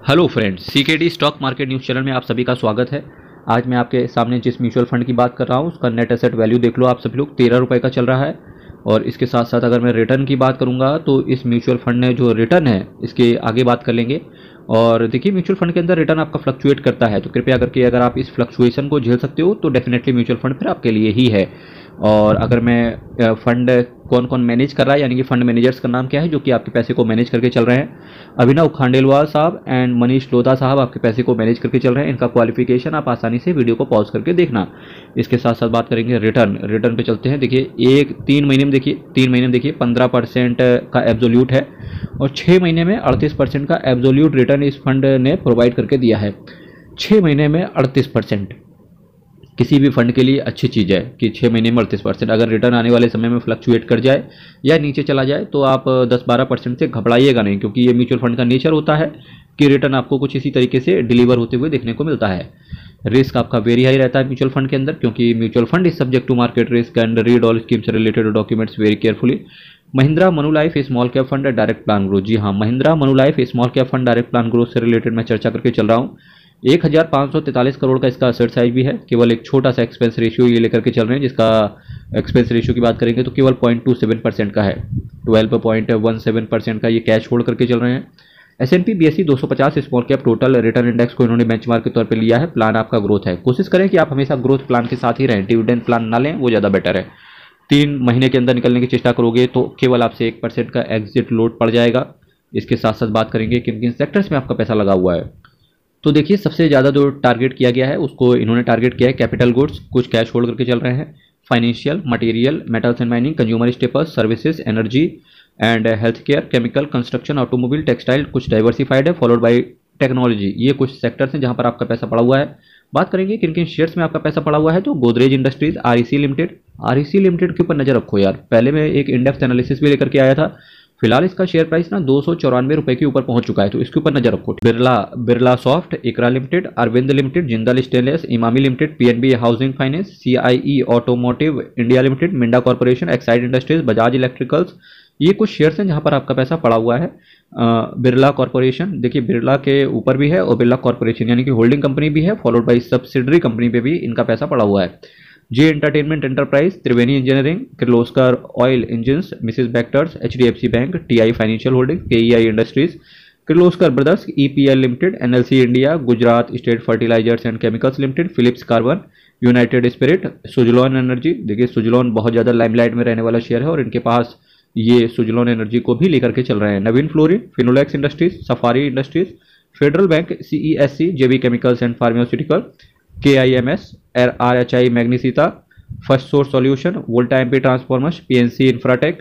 Hello friends, CKD stock market news channel में आप सभी का स्वागत है। आज मैं आपके सामने जिस म्यूचुअल फंड की बात कर रहा हूँ उसका नेट एसेट वैल्यू देख लो आप सभी लोग, 13 रुपये का चल रहा है। और इसके साथ साथ अगर मैं रिटर्न की बात करूँगा तो इस म्यूचुअल फंड ने जो रिटर्न है इसके आगे बात कर लेंगे। और देखिए, म्यूचुअल फंड के अंदर रिटर्न आपका फ्लक्चुएट करता है, तो कृपया करके अगर आप इस फ्लक्चुएशन को झेल सकते हो तो डेफिनेटली म्यूचुअल फंड फिर आपके लिए ही है। और अगर मैं फंड कौन कौन मैनेज कर रहा है, यानी कि फंड मैनेजर्स का नाम क्या है जो कि आपके पैसे को मैनेज करके चल रहे हैं, अभिनव खांडेलवाल साहब एंड मनीष लोधा साहब आपके पैसे को मैनेज करके चल रहे हैं। इनका क्वालिफिकेशन आप आसानी से वीडियो को पॉज करके देखना। इसके साथ साथ बात करेंगे रिटर्न पे चलते हैं। देखिए, 3 महीने में देखिए 15% का एब्सोल्यूट है और 6 महीने में 38% का एब्सोल्यूट रिटर्न इस फंड ने प्रोवाइड करके दिया है। 6 महीने में 38% किसी भी फंड के लिए अच्छी चीज़ है कि 6 महीने में 38%। अगर रिटर्न आने वाले समय में फ्लक्चुएट कर जाए या नीचे चला जाए तो आप 10-12% से घबराइएगा नहीं, क्योंकि ये म्यूचुअल फंड का नेचर होता है कि रिटर्न आपको कुछ इसी तरीके से डिलीवर होते हुए देखने को मिलता है। रिस्क आपका वेरी हाई रहता है म्यूचुअल फंड के अंदर, क्योंकि mutual fund is subject to market risk and read all schemes related documents very carefully. Mahindra Manulife small cap fund direct plan growth, जी हाँ, Mahindra Manulife small cap fund direct plan growth से related मैं चर्चा करके चल रहा हूँ। 1543 करोड़ का इसका असेट साइज भी है। केवल एक छोटा सा एक्सपेंस रेशियो ये लेकर के चल रहे हैं, जिसका एक्सपेंस रेशियो की बात करेंगे तो केवल 0.27% का है। 12.17% का ये कैश होल्ड करके चल रहे हैं। S&P BSE 250 small cap total return index को इन्होंने बेंचमार्क के तौर पे लिया है। प्लान आपका ग्रोथ है। कोशिश करें कि आप हमेशा ग्रोथ प्लान के साथ ही रहें, डिविडेंड प्लान ना लें, वो ज़्यादा बेटर है। 3 महीने के अंदर निकलने की चेष्टा करोगे तो केवल आपसे 1% का एग्जिट लोड पड़ जाएगा। इसके साथ साथ बात करेंगे किन किन सेक्टर्स में आपका पैसा लगा हुआ है। तो देखिए, सबसे ज़्यादा जो टारगेट किया गया है उसको इन्होंने टारगेट किया है कैपिटल गुड्स, कुछ कैश होल्ड करके चल रहे हैं। Financial, material, metals and mining, consumer staples, services, energy and health care, chemical, construction, automobile, textile, कुछ डाइवर्सिफाइड है, फॉलोड बाय टेक्नोलॉजी। ये कुछ सेक्टर्स हैं जहाँ पर आपका पैसा पड़ा हुआ है। बात करेंगे किन किन शेयर्स में आपका पैसा पड़ा हुआ है, तो गोदरेज इंडस्ट्रीज, आरईसी लिमिटेड के ऊपर नजर रखो यार। पहले मैं एक इंडेक्स एनालिसिस भी लेकर के आया था। फिलहाल इसका शेयर प्राइस ना 294 रुपए के ऊपर पहुंच चुका है, तो इसके ऊपर नजर रखो। Birla soft, ICRA limited, Arvind limited, Jindal stainless, Emami limited, PNB housing finance, CIE automotive India limited, Minda corporation, Exide industries, Bajaj electricals, ये कुछ शेयर्स हैं जहां पर आपका पैसा पड़ा हुआ है। बिरला कॉर्पोरेशन, देखिए बिरला के ऊपर भी है और बिरला कॉर्पोरेशन यानी कि होल्डिंग कंपनी भी है, फॉलोड बाई सब्सिडरी कंपनी पे भी इनका पैसा पड़ा हुआ है। Zee entertainment enterprise, Triveni engineering, Kirloskar oil engines, Mrs Bectors, HDFC bank, TI financial holding, KEI industries, Kirloskar brothers, EPL limited, NLC India, Gujarat state fertilisers and chemicals limited, Phillips carbon, united spirit, Suzlon energy. देखिए, सुजलॉन बहुत ज़्यादा लाइमलाइट में रहने वाला शेयर है और इनके पास ये सुजलॉन एनर्जी को भी लेकर के चल रहे हैं। Navin fluorine, Finolex industries, safari industries, federal bank, CESC, JB chemicals and pharmaceutical, KIMS, RHI Magnesita, first source solution, Voltamp transformers, PNC infratech,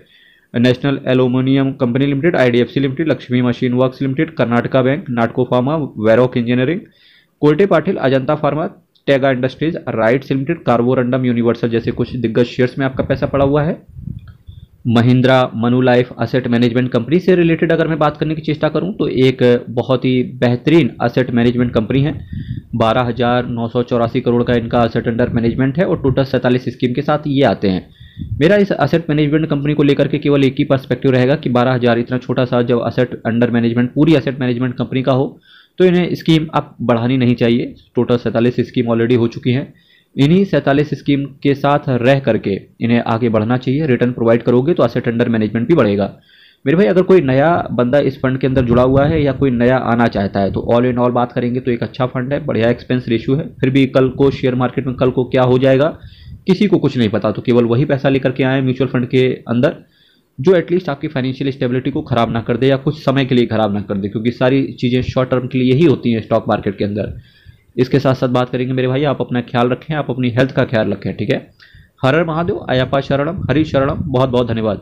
national aluminium company limited, IDFC limited, Lakshmi machine works limited, Karnataka bank, Natco pharma, Varroc engineering, Kolte Patil, Ajanta pharma, Tega industries, RITES limited, Carborundum universal जैसे कुछ दिग्गज shares में आपका पैसा पड़ा हुआ है। Mahindra Manulife asset management company से रिलेटेड अगर मैं बात करने की चेष्टा करूं तो एक बहुत ही बेहतरीन असेट मैनेजमेंट कंपनी है। 12,984 करोड़ का इनका असेट अंडर मैनेजमेंट है और टोटल 47 स्कीम के साथ ये आते हैं। मेरा इस असेट मैनेजमेंट कंपनी को लेकर के केवल एक ही पर्सपेक्टिव रहेगा कि 12,000 इतना छोटा सा जब असेट अंडर मैनेजमेंट पूरी असेट मैनेजमेंट कंपनी का हो तो इन्हें स्कीम अब बढ़ानी नहीं चाहिए। टोटल 47 स्कीम ऑलरेडी हो चुकी हैं। इन्हीं 47 स्कीम के साथ रह करके इन्हें आगे बढ़ना चाहिए। रिटर्न प्रोवाइड करोगे तो असेट अंडर मैनेजमेंट भी बढ़ेगा। मेरे भाई, अगर कोई नया बंदा इस फंड के अंदर जुड़ा हुआ है या कोई नया आना चाहता है तो ऑल इन ऑल बात करेंगे तो एक अच्छा फंड है, बढ़िया एक्सपेंस रेशियो है। फिर भी कल को शेयर मार्केट में कल को क्या हो जाएगा किसी को कुछ नहीं पता, तो केवल वही पैसा लेकर के आए म्यूचुअल फंड के अंदर जो एटलीस्ट आपकी फाइनेंशियल स्टेबिलिटी को खराब ना कर दे या कुछ समय के लिए खराब ना कर दे, क्योंकि सारी चीज़ें शॉर्ट टर्म के लिए ही होती हैं स्टॉक मार्केट के अंदर। इसके साथ साथ बात करेंगे मेरे भाई, आप अपना ख्याल रखें, आप अपनी हेल्थ का ख्याल रखें, ठीक है। हर हर महादेव, अयप्पा शरणम, हरि शरणम। बहुत बहुत धन्यवाद।